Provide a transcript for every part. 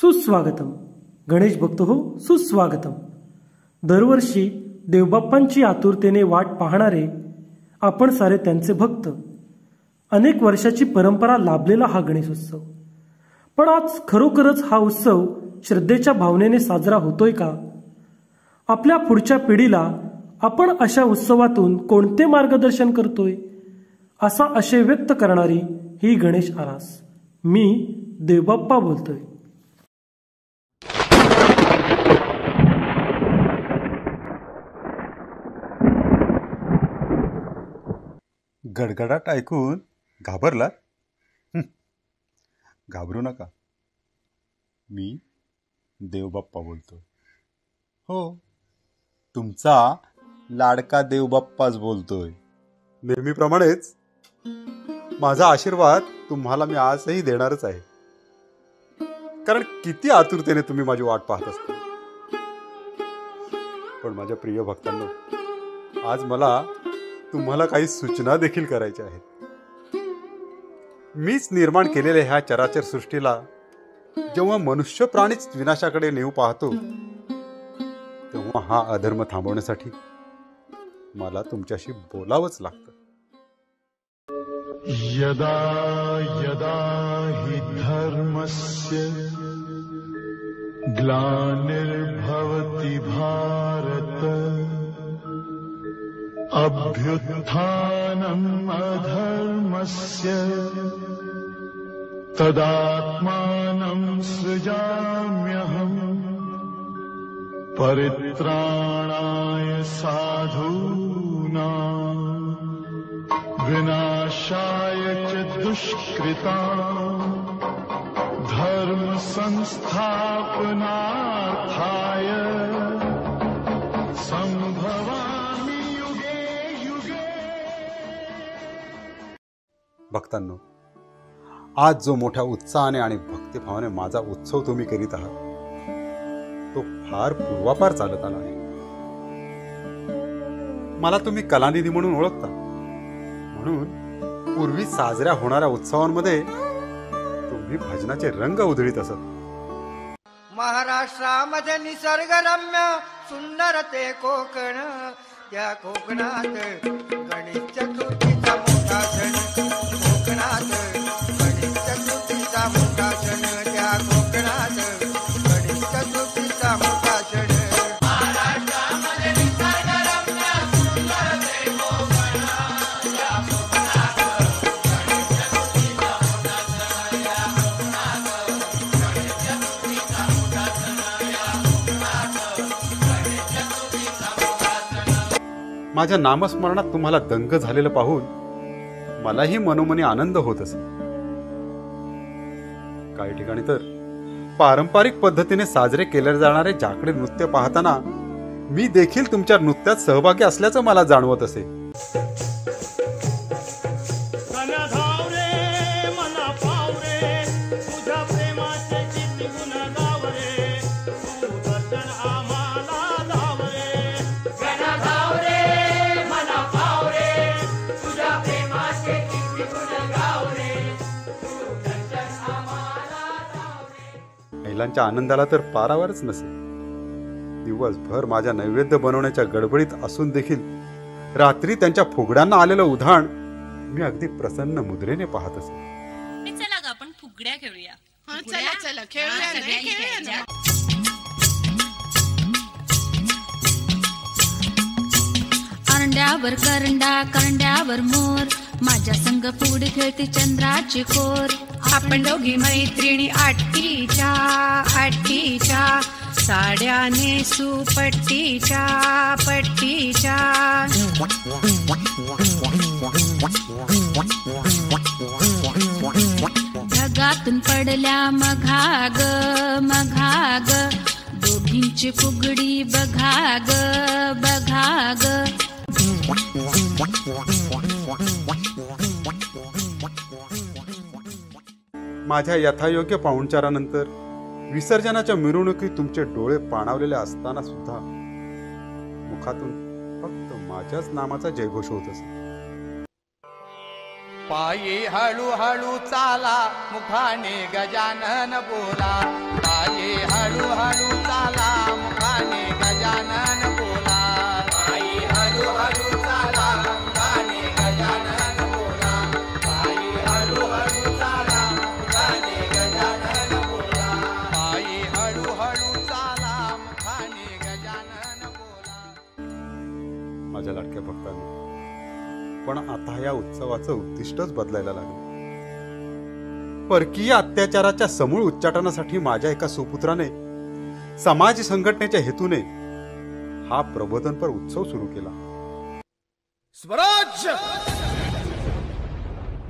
सुस्वागतम. गणेश भक्त हो, सुस्वागतम. दरवर्षी देवबाप्पांची आतुरतेने वाट पाहणारे आपण सारे त्यांचे भक्त. अनेक वर्षाची परंपरा लाभलेला हा गणेशोत्सव. पण आज खरोखरच हा उत्सव श्रद्धेच्या भावनेने साजरा होतोय का? आपल्या पुढच्या पिढीला आपण अशा उत्सवातून कोणते मार्गदर्शन करतोय, असा आशय व्यक्त करणारी ही गणेश आरास. मी देवबाप्पा बोलतोय. गडगडाट ऐकून घाबरला? घाबरू नका, मी देवबाप्पा बोलतोय. हो, तुमचा लाडका देवबाप्पाच बोलतोय. नेहमीप्रमाणेच माझा आशीर्वाद तुम्हाला मी आजही देणारच आहे, कारण किती आतुरतेने तुम्ही माझी वाट पाहत असता. पण माझ्या प्रिय भक्तांनो, आज मला तुम्हाला काही सूचना देखील करायच्या आहेत. मीच निर्माण केलेल्या ह्या चराचर सृष्टीला जेव्हा मनुष्य प्राणीच विनाशाकडे नेऊ पाहतो, तेव्हा हा अधर्म थांबवण्यासाठी मला तुमच्याशी बोलावंच लागतं. यदा यदा हि धर्मस्य ग्लानिर्भवति भारत अभ्युत्थानम् अधर्मस्य तदात्मानं सृजाम्यहम् परित्राणाय साधूनां विनाशाय च दुष्कृतां धर्म संस्थापनार्थाय संभवामि युगे युगे. भक्तांनो, आज जो मोठ्या उत्साहाने आणि भक्तिभावाने माझा उत्सव तुम्ही करीत आहात, तो फार पूर्वापार चालत आला आहे. मला तुम्ही कलानिधी म्हणून ओळखता, म्हणून पूर्वी साजऱ्या होणाऱ्या उत्सवांमध्ये तुम्ही भजनाचे रंग उधळीत असत. महाराष्ट्रामध्ये निसर्गरम्य सुंदर ते कोकण, त्या कोकणात गणेश चतुर्थीचा मोठा सण, कोकणात गणेश चतुर्थीचा मोठा सण, त्या कोकणात गणेश चतुर्थीचा मोठा सण. महाराष्ट्रामध्ये निसर्गरम्य सुंदर ते कोकण, त्या कोकणात गणेश चतुर्थीचा मोठा सण, या कोकणात गणेश चतुर्थीचा मोठा सण, या कोकणात गणेश चतुर्थीचा मोठा सण. माझ्या नामस्मरणात तुम्हाला दंग झालेलं पाहून मलाही मनोमनी आनंद होत असे. काही ठिकाणी तर पारंपरिक पद्धतीने साजरे केले जाणारे जाकडे नृत्य पाहताना मी देखील तुमच्या नृत्यात सहभागी असल्याचं मला जाणवत असे. महिलांच्या आनंदाला तर पारावरच नसे. दिवसभर माझ्या नैवेद्य बनवण्याच्या गडबडीत असून देखील रात्री त्यांच्या फुगड्यांना आलेलं उधाण मी अगदी प्रसन्न मुद्रेने पाहत असे. चला ग, आपण फुगड्या खेळूया. चला चला खेळूया ना. करंड्यावर करंडा, करंड्यावर मोर, माझ्या संग पुढे खेळते चंद्राची खोर. आपण दोघी मैत्रिणी आठीच्या साड्या नेसू पट्टीच्या. ढगातून पडल्या मघाग, दोघींची फुगडी बघाग. माझ्या यथायोग्य पाहुणचारानंतर विसर्जनाच्या मिरवणुकीत तुमचे डोळे पाणावलेले असताना सुद्धा मुखातून फक्त माझ्याच नामाचा जयघोष होत असे. पायी हळू हळू चाला, मुखाने गजानन बोला. पायी हळू चाला मुखाने गजानन बोला पायी हळू हळू चाला मुखाने गजानन बोला पायी हळू हळू चाला मुखाने गजानन बोला पायी हळू हळू चाला मुखाने गजानन बोला. माझ्या लाडक्या भक्तांनी, पण आता या उत्सवाचं उद्दिष्टच बदलायला लागलं. परकीय अत्याचाराच्या समूळ उच्चाटनासाठी माझ्या एका सुपुत्राने समाज संघटनेच्या हेतूने हा प्रबोधनपर उत्सव सुरू केला. स्वराज्य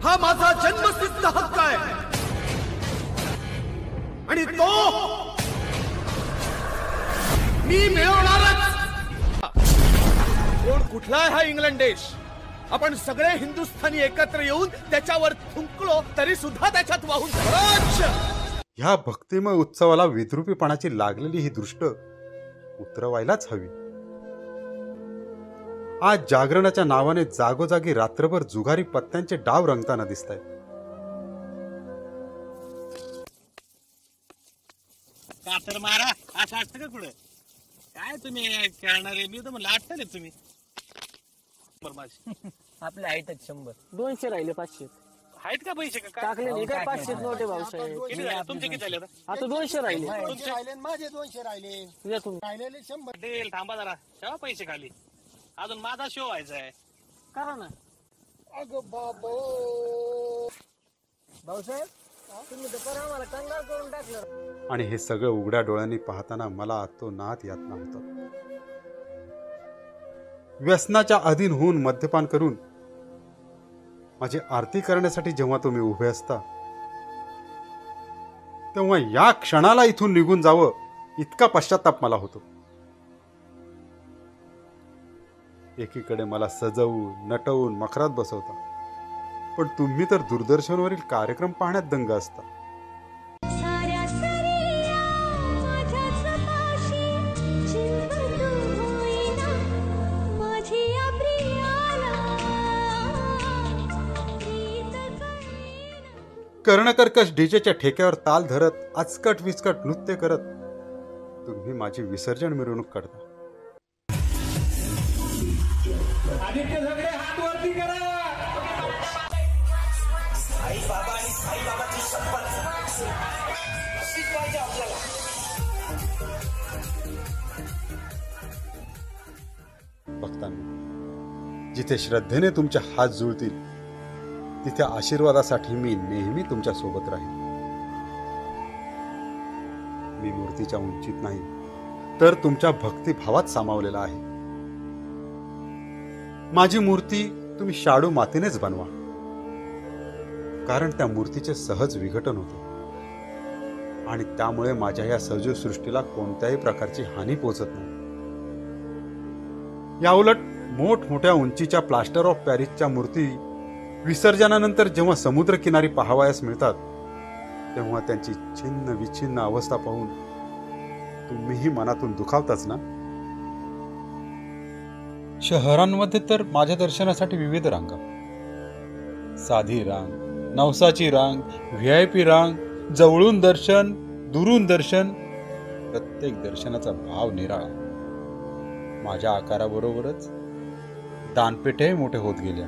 हा माझा जन्मसिद्ध हक्क आहे आणि तो मी मिळवणारच. कोण कुठला आहे हा इंग्लंड देश? आपण सगळे हिंदुस्थानी एकत्र येऊन त्याच्यावर थुंकलो तरी सुद्धा त्याच्यात वाहून स्वराज्य. ह्या भक्तिमय उत्सवाला विद्रुपीपणाची लागलेली ही दृष्ट उतरवायलाच हवी. आज जागरणाच्या नावाने जागोजागी रात्रभर जुगारी पत्त्यांचे डाव रंगताना दिसत आहेत. कातर मारा असं असतं का पुढे? काय तुम्ही खेळणारे? मी तर म्हणलं आठवले तुम्ही. आपले आहेतच 100. 200 राहिले 500 आहेत का पैसे का काय? टाकले काय 500 नोटे भाऊसाहेब. किती झाले? तुमचे किती झाले आता 200 राहिले. माझे 200 राहिले द्या तुम्ही. राहिलेले 100. देईल, थांबा जरा. ठेवा पैसे खाली, अजून माझा शो व्हायचा आहे. करा ना अगं बाबो भाऊसाहेब, तुम्ही तर करा, आम्हाला कंगाल करून टाकलं. आणि हे सगळं उघड्या डोळ्यांनी पाहताना मला अतोनात यातना होतात. व्यसनाच्या अधीन होऊन मद्यपान करून माझी आरती करण्यासाठी जेव्हा तुम्ही उभे असता, तेव्हा या क्षणाला इथून निघून जावं इतका पश्चाताप मला होतो. एकीकडे मला सजवून नटवून मखरात बसवता, पण तुम्ही तर दूरदर्शनवरील कार्यक्रम पाहण्यात दंग असता. कर्णकर्कश डीजेच्या ठेक्यावर ताल धरत आचकट विचकट नृत्य करत तुम्ही माझी विसर्जन मिरवणूक करता. भक्तांनो, जिथे श्रद्धेने तुमचे हात जुळतील तिथे आशीर्वादासाठी मी नेहमी तुमच्या सोबत राहील. मी मूर्तीच्या उंचीत नाही, तर तुमच्या भक्तिभावात सामावलेला आहे. माझी मूर्ती तुम्ही शाडू मातीनेच बनवा, कारण त्या मूर्तीचे सहज विघटन होते आणि त्यामुळे माझ्या या सजीव सृष्टीला कोणत्याही प्रकारची हानी पोहोचत नाही. याउलट मोठमोठ्या उंचीच्या प्लास्टर ऑफ पॅरिसच्या मूर्ती विसर्जनानंतर जेव्हा समुद्रकिनारी पाहावयास मिळतात, तेव्हा त्यांची छिन्न विछिन्न अवस्था पाहून तुम्हीही मनातून दुखावताच ना. शहरांमध्ये तर माझ्या दर्शनासाठी विविध रांगा, साधी रांग, नवसाची रांग, VIP रांग, जवळून दर्शन, दुरून दर्शन, प्रत्येक दर्शनाचा भाव निराळा. माझ्या आकाराबरोबरच दानपेठेही मोठे होत गेल्या.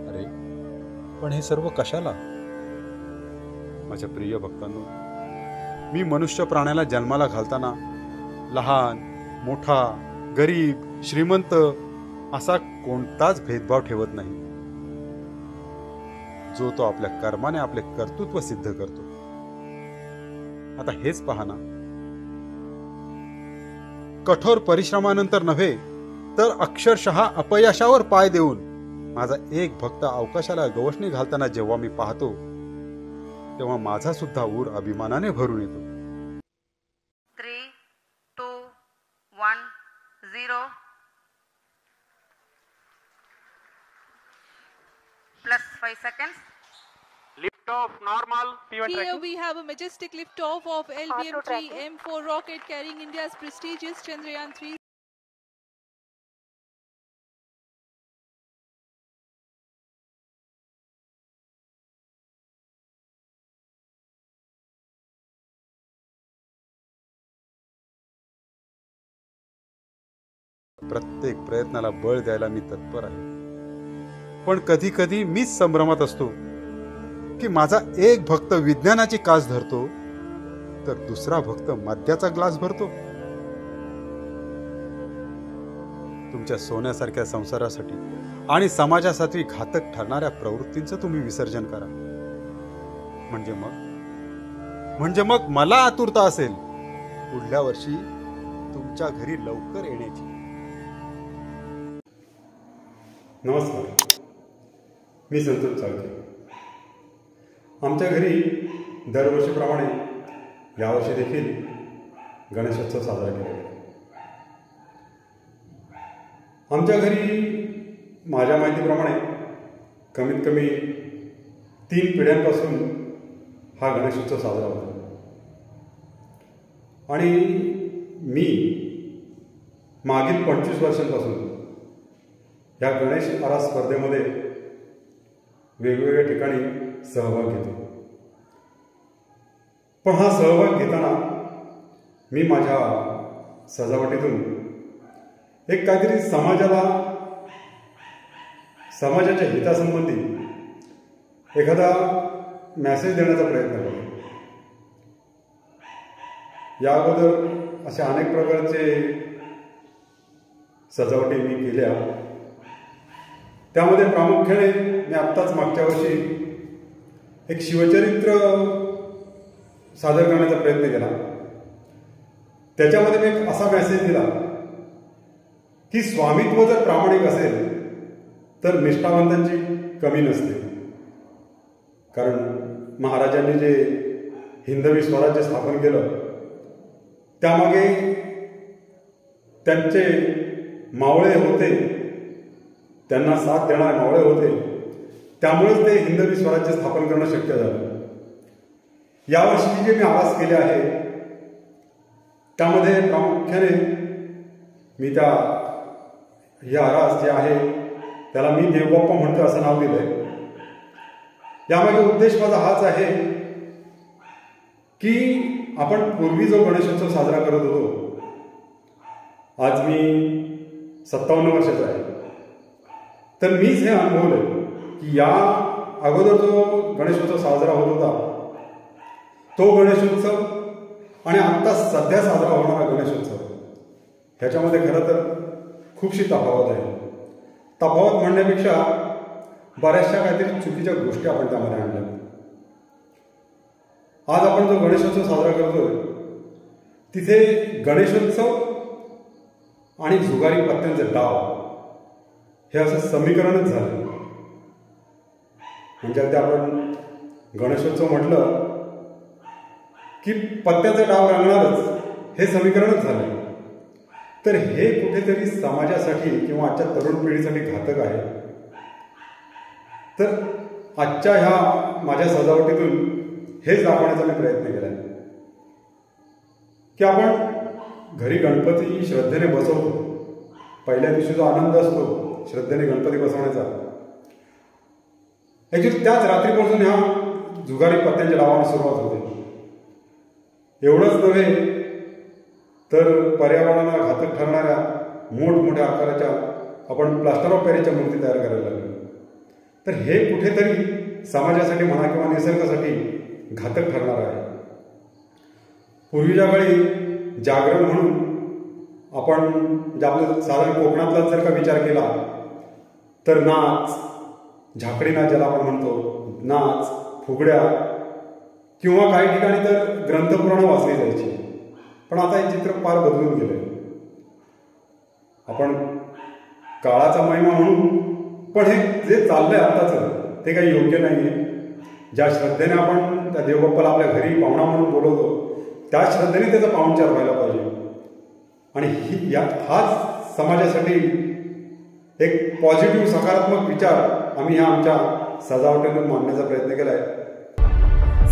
अरे पण हे सर्व कशाला? माझ्या प्रिय भक्तांनो, मी मनुष्य प्राण्याला जन्माला घालताना लहान मोठा गरीब श्रीमंत असा कोणताच भेदभाव ठेवत नाही. जो तो आपल्या कर्माने आपले कर्तृत्व सिद्ध करतो. आता हेच पहा ना, कठोर परिश्रमानंतर नव्हे तर अक्षरशः अपयशावर पाय देऊन माझा एक भक्त अवकाशाला गवसणी घालताना जेव्हा मी पाहतो, तेव्हा माझा सुद्धा ऊर अभिमानाने भरून येतो. 3, 2, 1, 0 plus 5 seconds. Lift off normal. Here we have a majestic liftoff of LBM-3 M4 rocket carrying India's prestigious Chandrayaan-3 प्रत्येक प्रयत्नाला बळ द्यायला मी तत्पर आहे. पण कधी कधी मीच संभ्रमात असतो की माझा एक भक्त विज्ञानाची कास धरतो तर दुसरा भक्त मद्याचा ग्लास भरतो. तुमच्या सोन्यासारख्या संसारासाठी आणि समाजासाठी घातक ठरणाऱ्या प्रवृत्तींचं तुम्ही विसर्जन करा. म्हणजे मग मला आतुरता असेल पुढल्या वर्षी तुमच्या घरी लवकर येण्याची. नमस्कार, मी संतोष चालके. आमच्या घरी दरवर्षीप्रमाणे यावर्षी देखील गणेशोत्सव साजरा केला गेला. आमच्या घरी माझ्या माहितीप्रमाणे कमीत कमी 3 पिढ्यांपासून हा गणेशोत्सव साजरा होतो. आणि मी मागील 25 वर्षांपासून या गणेश आरास स्पर्धेमध्ये वेगवेगळ्या ठिकाणी सहभाग घेतो. पण हा सहभाग घेताना मी माझ्या सजावटीतून एक काहीतरी समाजाच्या हितासंबंधी एखादा मेसेज देण्याचा प्रयत्न करतो. या अगोदर अशा अनेक प्रकारचे सजावटी मी केल्या. त्यामध्ये प्रामुख्याने मी आत्ताच मागच्या वर्षी एक शिवचरित्र सादर करण्याचा प्रयत्न केला. त्याच्यामध्ये मी एक असा मेसेज दिला की स्वामित्व जर प्रामाणिक असेल तर निष्ठावंतांची कमी नसते. कारण महाराजांनी जे हिंदवी स्वराज्य स्थापन केलं त्यामागे त्यांचे मावळे होते, त्यांना साथ देणारे मावळे होते. त्यामुळेच ते हिंदवी स्वराज्य स्थापन करणं शक्य झालं. यावर्षी जे मी आवाज केले आहे त्यामध्ये प्रामुख्याने मी ही आरास जे आहे त्याला मी देवबाप्पा म्हणतो असं नाव दिलंय. यामागे उद्देश माझा हाच आहे की आपण पूर्वी जो गणेशोत्सव साजरा करत होतो, आज मी 57 वर्षाचा आहे, तर मीच हे अनुभवलं की या अगोदर जो गणेशोत्सव साजरा होत होता तो गणेशोत्सव आणि आत्ता सध्या साजरा होणारा गणेशोत्सव ह्याच्यामध्ये खरं तर खूपशी तफावत आहे. तफावत म्हणण्यापेक्षा बऱ्याचशा काहीतरी चुकीच्या गोष्टी आपण त्यामध्ये आणल्या. आज आपण जो गणेशोत्सव साजरा करतोय तिथे गणेशोत्सव आणि जुगारी पत्त्यांचे डाव हे असं समीकरणच झालं. म्हणजे अगदी आपण गणेशोत्सव म्हटलं की पत्त्याचे डाव रंगणारच हे समीकरणच झालं. तर हे कुठेतरी समाजासाठी किंवा आजच्या तरुण पिढीसाठी घातक आहे. तर आजच्या ह्या माझ्या सजावटीतून हेच दाखवण्याचा मी प्रयत्न केला आहे की आपण घरी गणपती श्रद्धेने बसवतो. पहिल्या दिवशी जो आनंद असतो श्रद्धेने गणपती बसवण्याचा, ॲक्च्युली त्याच रात्रीपासून ह्या जुगारी पत्त्यांच्या डावांना सुरुवात होते. एवढंच नव्हे तर पर्यावरणाला घातक ठरणाऱ्या मोठमोठ्या आकाराच्या आपण प्लास्टर ऑफ पॅरिसच्या मूर्ती तयार करायला लागलो. तर हे कुठेतरी समाजासाठी म्हणा किंवा निसर्गासाठी घातक ठरणार आहे. पूर्वीच्या काळी जागरण म्हणून आपण म्हणजे आपलं साधारण कोकणातलाच जर का विचार केला तर नाच, झाकडी नाच ज्याला आपण म्हणतो, नाच, फुगड्या किंवा काही ठिकाणी तर ग्रंथपुराणं वाचली जायची. पण आता हे चित्र फार बदलून गेलंय. आपण काळाचा महिमा म्हणून, पण हे जे चाललंय आत्ताचं ते काही योग्य नाही आहे. ज्या श्रद्धेने आपण त्या देवबाप्पाला आपल्या घरी पाहुणा म्हणून बोलवतो त्या श्रद्धेने त्याचा पाहुणचार व्हायला पाहिजे. आणि हाच समाजासाठी एक पॉझिटिव्ह सकारात्मक विचार आम्ही ह्या आमच्या सजावटीतून मांडण्याचा प्रयत्न केलाय.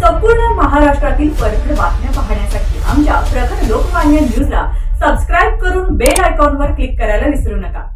संपूर्ण महाराष्ट्रातील परखड बातम्या पाहण्यासाठी आमच्या प्रखर लोकमान्य न्यूजला सबस्क्राईब करून बेल आयकॉनवर क्लिक करायला विसरू नका.